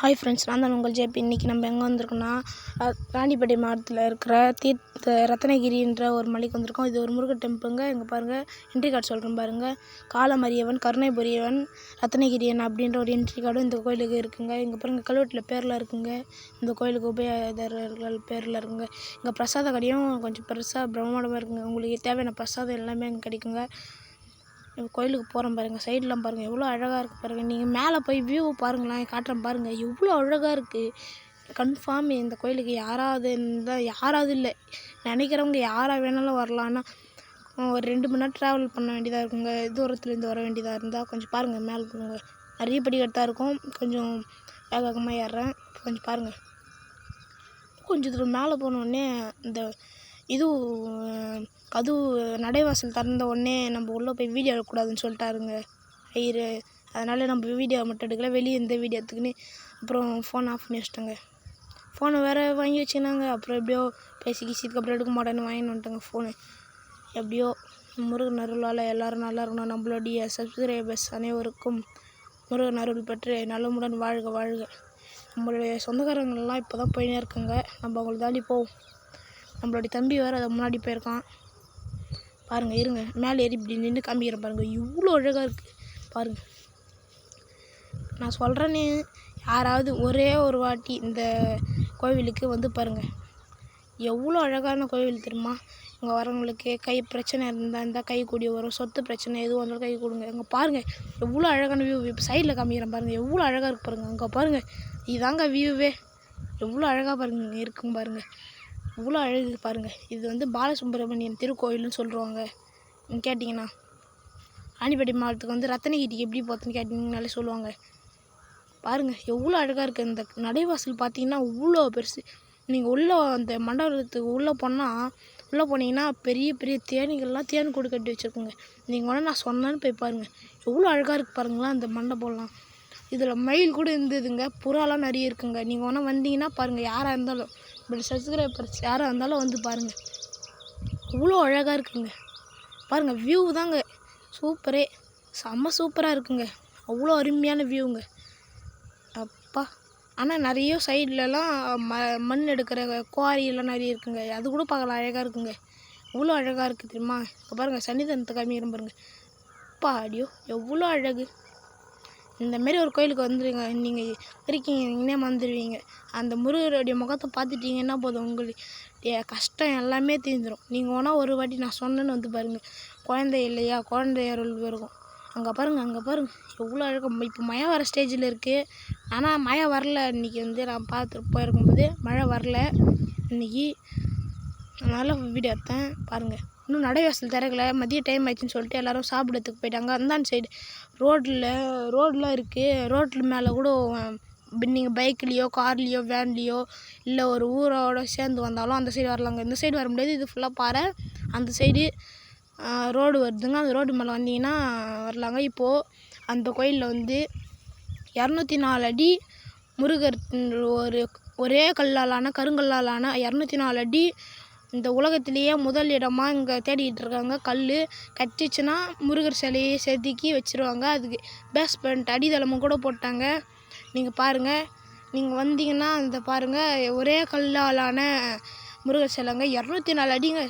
Hi friends, நான் தான் உங்கள் ஜேபி. இன்றைக்கி நம்ம எங்கே வந்திருக்கோம்னா ராணிப்பேட்டை மாவட்டத்தில் இருக்கிற ரத்னகிரின்ற ஒரு மலைக்கு வந்திருக்கோம். இது ஒரு முருகன் டெம்பிளுங்க. இங்கே பாருங்கள், என்ட்ரி கார்டு சொல்கிறேன் பாருங்கள். காலமரியவன், கருணைபுரியவன், ரத்னகிரியன் அப்படின்ற ஒரு என்ட்ரி கார்டும் இந்த கோயிலுக்கு இருக்குங்க. இங்கே பாருங்கள், கல்வெட்டில் பேரில் இருக்குங்க. இந்த கோயிலுக்கு உபயதாரர்கள் பேரில் இருக்குங்க. இங்கே பிரசாத கடையும் கொஞ்சம் பெருசாக பிரம்மாண்டமாக இருக்குங்க. உங்களுக்கு தேவையான பிரசாதம் எல்லாமே இங்கே கிடைக்குங்க. கோயிலுக்கு போகிறோம் பாருங்கள். சைடெலாம் பாருங்கள், எவ்வளோ அழகாக இருக்குது பாருங்கள். நீங்கள் மேலே போய் வியூ பாருங்களேன், காட்டுறேன் பாருங்கள், எவ்வளோ அழகாக இருக்குது. கன்ஃபார்ம் இந்த கோயிலுக்கு யாராவது இல்லை நினைக்கிறவங்க யாராக வேணாலும் வரலாம். ஆனால் ஒரு 2 மணி நேரம் ட்ராவல் பண்ண வேண்டியதாக இருக்குங்க. தூரத்துலேருந்து வர வேண்டியதாக இருந்தால் கொஞ்சம் பாருங்கள். மேலே போங்க, நிறைய படிக்கட்டாக இருக்கும். கொஞ்சம் வேகமாக ஏறுறேன், கொஞ்சம் பாருங்கள். கொஞ்சம் தூரம் மேலே போனோடனே இந்த நடைவாசல் திறந்த உடனே நம்ம உள்ளே போய் வீடியோ எடுக்கக்கூடாதுன்னு சொல்லிட்டாருங்க ஐயரு. அதனால் நம்ம வீடியோ மட்டும் எடுக்கல, வெளியே இந்த வீடியோ எடுத்துக்கின்னு அப்புறம் ஃபோன் ஆஃப் பண்ணி வச்சிட்டோங்க. ஃபோனை வேறு வாங்கி வச்சுனாங்க. அப்புறம் எப்படியோ பேசிக்கிச்சதுக்கு அப்புறம் எடுக்க மாட்டேன்னு வாங்கின்னு வந்துட்டோங்க ஃபோனு. எப்படியோ முருகன் அருளால் எல்லோரும் நல்லா இருக்கணும். நம்மளுடைய சப்ஸ்கிரைபர்ஸ் அனைவருக்கும் முருகன் அருள் பெற்று நலமுடன் வாழ்க வாழ்க. நம்மளுடைய சொந்தக்காரங்கள்லாம் இப்போ தான் போயினே இருக்குங்க. நம்ம அவங்களை தாண்டி போவோம். நம்மளுடைய தம்பி வேறு அதை முன்னாடி போயிருக்கான் பாருங்கள். இருங்க, மேலே ஏறி இப்படி நின்று காமிக்கிறேன் பாருங்கள். இவ்வளோ அழகாக இருக்குது பாருங்கள். நான் சொல்கிறேன்னு யாராவது ஒரே ஒரு வாட்டி இந்த கோவிலுக்கு வந்து பாருங்கள். எவ்வளோ அழகான கோவில் தெரியுமா? இங்கே வரவங்களுக்கு கை பிரச்சனை இருந்தால் கை கூடி வரும். சொத்து பிரச்சனை எதுவும் வந்தாலும் கை கொடுங்க. இங்கே பாருங்கள், எவ்வளோ அழகான வியூ. இப்போ சைடில் காமிக்கிறேன் பாருங்கள், எவ்வளோ அழகாக இருக்கு பாருங்கள். அங்கே பாருங்கள், இதாங்க வியூவே. எவ்வளோ அழகாக பாருங்கள் இருக்குங்க பாருங்கள். இவ்வளோ அழகு பாருங்கள். இது வந்து பாலசுப்ரமணியன் திருக்கோயில்னு சொல்லுவாங்க. கேட்டிங்கன்னா ராணிப்பேட்டை மாவட்டத்துக்கு வந்து ரத்னகிரிக்கு எப்படி போகிறதுன்னு கேட்டிங்கனாலே சொல்லுவாங்க. பாருங்கள், எவ்வளோ அழகாக இருக்குது. இந்த நடைவாசல் பார்த்தீங்கன்னா இவ்வளோ பெருசு. நீங்கள் உள்ளே அந்த மண்டபத்துக்கு உள்ளே போனீங்கன்னா பெரிய பெரிய தேனீகள்லாம் தேன் கூடு கட்டி வச்சுருக்குங்க. நீங்கள் வேணால் நான் சொன்னேன்னு போய் பாருங்கள், எவ்வளோ அழகாக இருக்குது பாருங்களா அந்த மண்டபம்லாம். இதில் மயில் கூட இருந்ததுங்க, புறாலாம் நிறைய இருக்குங்க. நீங்கள் வேணால் வந்தீங்கன்னா பாருங்கள், யாராக இருந்தாலும் இப்படி சப்ஸ்கிரைபர்ஸ் யாராக இருந்தாலும் வந்து பாருங்கள். இவ்வளோ அழகாக இருக்குங்க பாருங்கள். வியூ தாங்க சூப்பரே, செம்ம சூப்பராக இருக்குங்க. அவ்வளோ அருமையான வியூங்க அப்பா. ஆனால் நிறைய சைட்லலாம் மண் எடுக்கிற குவாரியெல்லாம் நிறைய இருக்குங்க. அது கூட பார்க்கலாம், அழகாக இருக்குங்க. இவ்வளோ அழகாக இருக்குது தெரியுமா? இப்போ பாருங்கள், சன்னிதானத்தை காமிக்கிறேன் பாருங்கள். அப்பா அடியோ, எவ்வளோ அழகு. இந்தமாரி ஒரு கோயிலுக்கு வந்துடுங்க. நீங்கள் இருக்கீங்கன்னே வந்துடுவீங்க. அந்த முருகருடைய முகத்தை பார்த்துட்டிங்கன்னா போதும், உங்களுடைய கஷ்டம் எல்லாமே தீர்ந்துடும். நீங்கள் வேணால் ஒரு வாட்டி நான் சொன்னேன்னு வந்து பாருங்கள். குழந்தை இல்லையா, குழந்தை அருள் இருக்கும். அங்கே பாருங்கள் எவ்வளோ அழகாக. இப்போ மழை வர ஸ்டேஜில் இருக்குது. ஆனால் மழை வரல. இன்றைக்கி வந்து நான் பார்த்து போயிருக்கும்போது மழை வரல இன்றைக்கி. அதனால் வீடியோ எடுத்தேன் பாருங்கள். இன்னும் நடைவாசல் திறக்கலை, மதிய டைம் ஆயிடுச்சுன்னு சொல்லிட்டு எல்லோரும் சாப்பிட்றதுக்கு போயிட்டாங்க. அந்தாண்ட சைடு ரோடெலாம் இருக்குது. ரோட்டில் மேலே கூட நீங்கள் பைக்லேயோ கார்லேயோ வேன்லேயோ இல்லை ஒரு ஊரோட சேர்ந்து வந்தாலும் அந்த சைடு வரலாங்க. இந்த சைடு வர முடியாது, இது ஃபுல்லாக பாறை. அந்த சைடு ரோடு வருதுங்க. அந்த ரோடு மேலே வந்தீங்கன்னா வரலாங்க. இப்போது அந்த கோயிலில் வந்து 204 அடி முருகர் ஒரே கல்லாலான கருங்கல்லாலான 204 அடி இந்த உலகத்திலேயே முதல் இடமா இங்கே தேடிக்கிட்டு இருக்காங்க. கல் கட்டிச்சுன்னா முருகர் சிலையை செதுக்கி வச்சுருவாங்க. அதுக்கு பேஸ்மெண்ட் அடித்தளமும் கூட போட்டாங்க. நீங்கள் பாருங்கள், நீங்கள் வந்தீங்கன்னா இந்த பாருங்கள், ஒரே கல்லாலான முருகர் சிலைங்க. 204 அடிங்க.